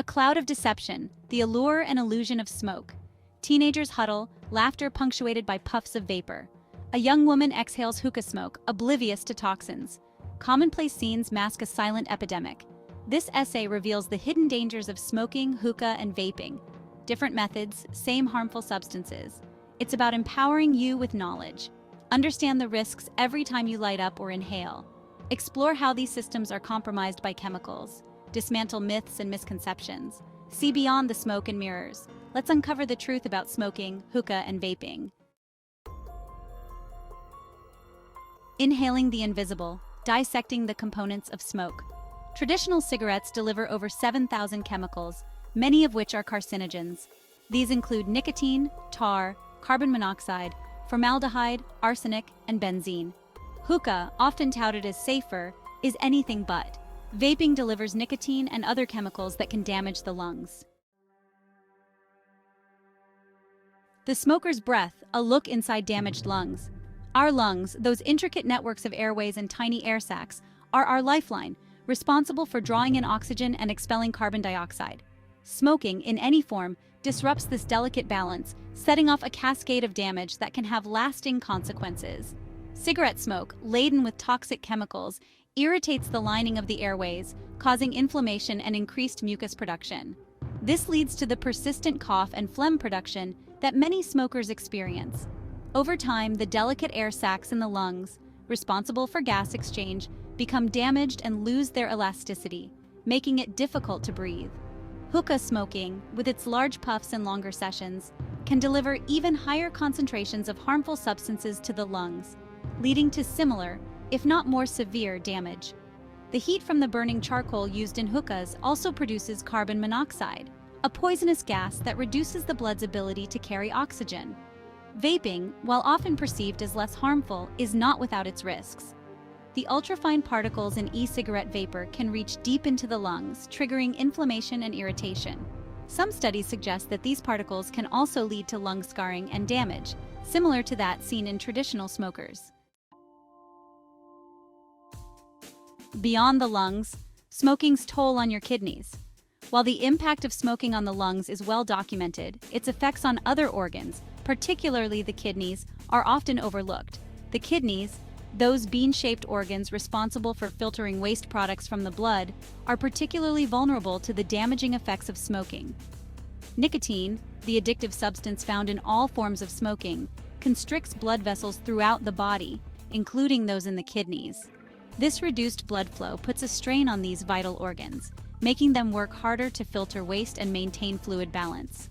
A cloud of deception, the allure and illusion of smoke. Teenagers huddle, laughter punctuated by puffs of vapor. A young woman exhales hookah smoke, oblivious to toxins. Commonplace scenes mask a silent epidemic. This essay reveals the hidden dangers of smoking, hookah, and vaping. Different methods, same harmful substances. It's about empowering you with knowledge. Understand the risks every time you light up or inhale. Explore how these systems are compromised by chemicals. Dismantle myths and misconceptions. See beyond the smoke and mirrors. Let's uncover the truth about smoking, hookah, and vaping. Inhaling the invisible, dissecting the components of smoke. Traditional cigarettes deliver over 7,000 chemicals, many of which are carcinogens. These include nicotine, tar, carbon monoxide, formaldehyde, arsenic, and benzene. Hookah, often touted as safer, is anything but. Vaping delivers nicotine and other chemicals that can damage the lungs. The smoker's breath, a look inside damaged lungs. Our lungs, those intricate networks of airways and tiny air sacs, are our lifeline, responsible for drawing in oxygen and expelling carbon dioxide. Smoking, in any form, disrupts this delicate balance, setting off a cascade of damage that can have lasting consequences. Cigarette smoke, laden with toxic chemicals, irritates the lining of the airways, causing inflammation and increased mucus production. This leads to the persistent cough and phlegm production that many smokers experience. Over time, the delicate air sacs in the lungs, responsible for gas exchange, become damaged and lose their elasticity, making it difficult to breathe. Hookah smoking, with its large puffs and longer sessions, can deliver even higher concentrations of harmful substances to the lungs, leading to similar, if not more severe, damage. The heat from the burning charcoal used in hookahs also produces carbon monoxide, a poisonous gas that reduces the blood's ability to carry oxygen. Vaping, while often perceived as less harmful, is not without its risks. The ultrafine particles in e-cigarette vapor can reach deep into the lungs, triggering inflammation and irritation. Some studies suggest that these particles can also lead to lung scarring and damage, similar to that seen in traditional smokers. Beyond the lungs, smoking's toll on your kidneys. While the impact of smoking on the lungs is well documented, its effects on other organs, particularly the kidneys, are often overlooked. The kidneys, those bean-shaped organs responsible for filtering waste products from the blood, are particularly vulnerable to the damaging effects of smoking. Nicotine, the addictive substance found in all forms of smoking, constricts blood vessels throughout the body, including those in the kidneys. This reduced blood flow puts a strain on these vital organs, making them work harder to filter waste and maintain fluid balance.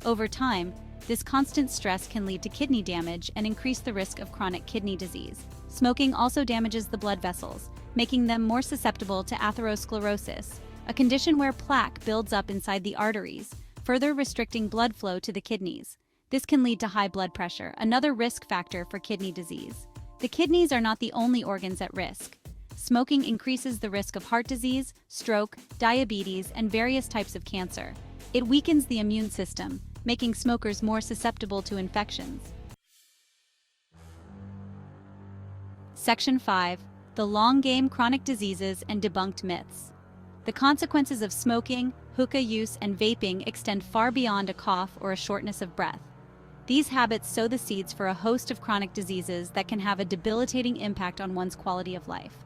Over time, this constant stress can lead to kidney damage and increase the risk of chronic kidney disease. Smoking also damages the blood vessels, making them more susceptible to atherosclerosis, a condition where plaque builds up inside the arteries, further restricting blood flow to the kidneys. This can lead to high blood pressure, another risk factor for kidney disease. The kidneys are not the only organs at risk. Smoking increases the risk of heart disease, stroke, diabetes, and various types of cancer. It weakens the immune system, making smokers more susceptible to infections. Section 5. The Long Game: Chronic Diseases and Debunked Myths. The consequences of smoking, hookah use, and vaping extend far beyond a cough or a shortness of breath. These habits sow the seeds for a host of chronic diseases that can have a debilitating impact on one's quality of life.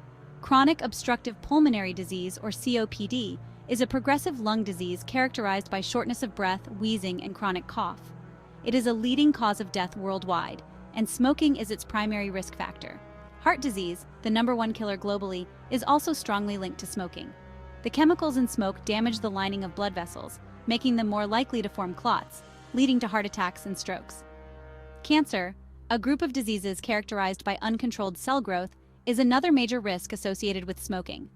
Chronic obstructive pulmonary disease, or COPD, is a progressive lung disease characterized by shortness of breath, wheezing, and chronic cough. It is a leading cause of death worldwide, and smoking is its primary risk factor. Heart disease, the #1 killer globally, is also strongly linked to smoking. The chemicals in smoke damage the lining of blood vessels, making them more likely to form clots, leading to heart attacks and strokes. Cancer, a group of diseases characterized by uncontrolled cell growth, is another major risk associated with smoking.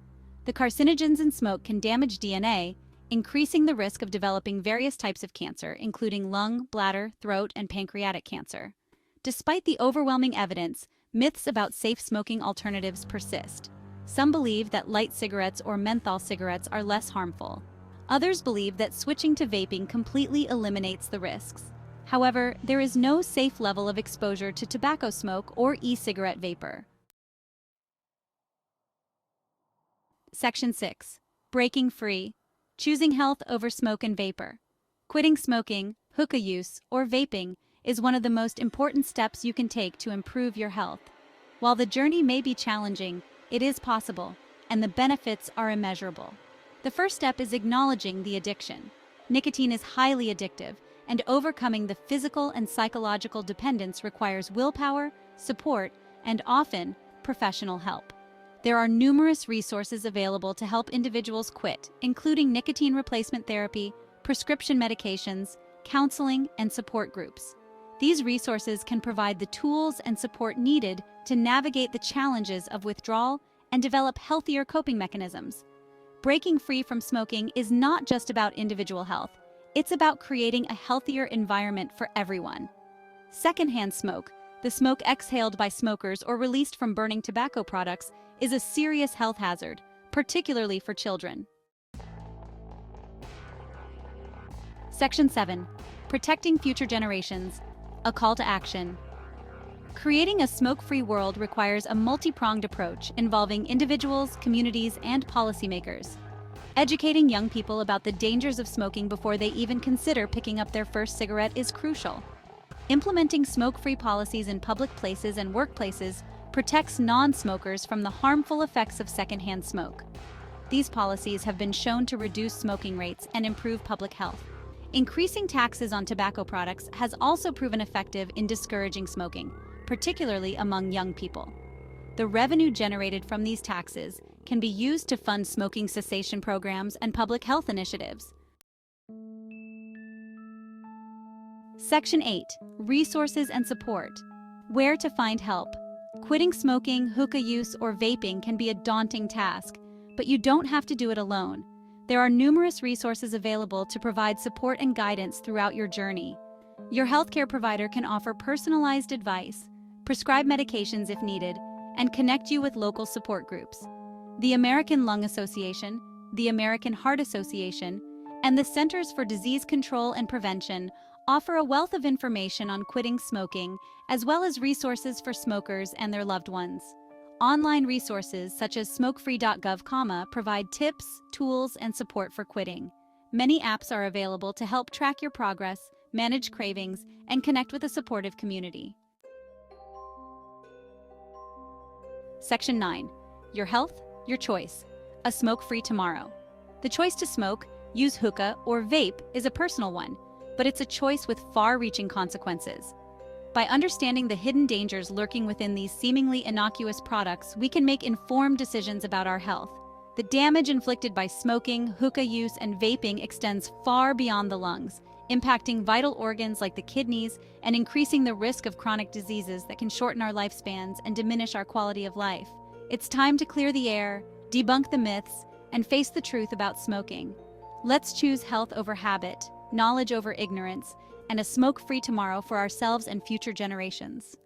The carcinogens in smoke can damage DNA, increasing the risk of developing various types of cancer, including lung, bladder, throat, and pancreatic cancer. Despite the overwhelming evidence, myths about safe smoking alternatives persist. Some believe that light cigarettes or menthol cigarettes are less harmful. Others believe that switching to vaping completely eliminates the risks. However, there is no safe level of exposure to tobacco smoke or e-cigarette vapor. Section 6. Breaking Free. Choosing health over smoke and vapor. Quitting smoking, hookah use, or vaping is one of the most important steps you can take to improve your health. While the journey may be challenging, it is possible, and the benefits are immeasurable. The first step is acknowledging the addiction. Nicotine is highly addictive, and overcoming the physical and psychological dependence requires willpower, support, and often professional help. There are numerous resources available to help individuals quit, including nicotine replacement therapy, prescription medications, counseling, and support groups. These resources can provide the tools and support needed to navigate the challenges of withdrawal and develop healthier coping mechanisms. Breaking free from smoking is not just about individual health, it's about creating a healthier environment for everyone. Secondhand smoke, the smoke exhaled by smokers or released from burning tobacco products, is a serious health hazard, particularly for children. Section 7. Protecting future generations. A call to action. Creating a smoke-free world requires a multi-pronged approach involving individuals, communities, and policymakers. Educating young people about the dangers of smoking before they even consider picking up their first cigarette is crucial. Implementing smoke-free policies in public places and workplaces protects non-smokers from the harmful effects of secondhand smoke. These policies have been shown to reduce smoking rates and improve public health. Increasing taxes on tobacco products has also proven effective in discouraging smoking, particularly among young people. The revenue generated from these taxes can be used to fund smoking cessation programs and public health initiatives. Section 8. Resources and support. Where to find help. Quitting smoking, hookah use, or vaping can be a daunting task, but you don't have to do it alone. There are numerous resources available to provide support and guidance throughout your journey. Your healthcare provider can offer personalized advice, prescribe medications if needed, and connect you with local support groups. The American Lung Association, the American Heart Association, and the Centers for Disease Control and Prevention offer a wealth of information on quitting smoking, as well as resources for smokers and their loved ones. Online resources such as smokefree.gov, provide tips, tools, and support for quitting. Many apps are available to help track your progress, manage cravings, and connect with a supportive community. Section 9. Your health, your choice. A smoke-free tomorrow. The choice to smoke, use hookah, or vape is a personal one, but it's a choice with far-reaching consequences. By understanding the hidden dangers lurking within these seemingly innocuous products, we can make informed decisions about our health. The damage inflicted by smoking, hookah use, and vaping extends far beyond the lungs, impacting vital organs like the kidneys and increasing the risk of chronic diseases that can shorten our lifespans and diminish our quality of life. It's time to clear the air, debunk the myths, and face the truth about smoking. Let's choose health over habit, knowledge over ignorance, and a smoke-free tomorrow for ourselves and future generations.